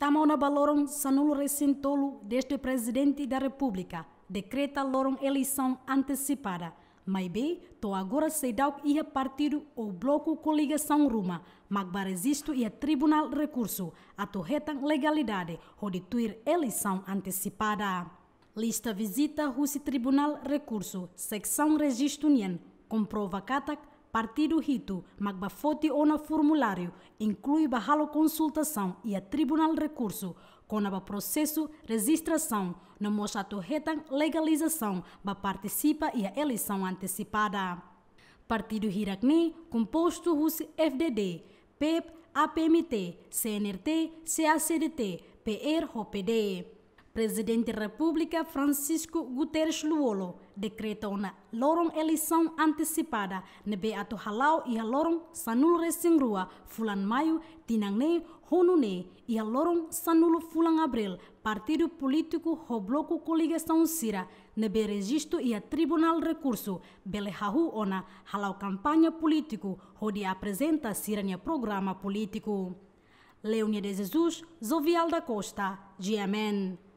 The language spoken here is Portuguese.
Tamo na balorong sanul recentolo desde presidente da República decreta lorong eleição antecipada. Mas bem, to agora se dá ia partido o bloco coligação Ruma, mas resisto ia tribunal recurso a torretan legalidade ou de tuir eleição antecipada. Lista visita Rusi Tribunal Recurso, secção registro Nien, comprova katak partido Hito, mas bafoti ona formulário, inclui bahalo consultação e a Tribunal Recurso, com a processo registração, na moça torretan legalização, ba participa e a eleição antecipada. Partido Hirakni, composto Rusi FDD, PEP, APMT, CNRT, CACDT, PR-OPD. Presidente da República Francisco Guterres Luolo decreta uma lorong eleição antecipada nebe ato halau e a lorong sanul resingrua fulan maio tinangne honune e a lorong sanul fulan abril partido político ho bloco coligação sira nebe registro e a tribunal recurso bele hahu ona halau campanha político ho de apresenta siranya programa político. Leonia de Jesus, Zovial da Costa, GMN.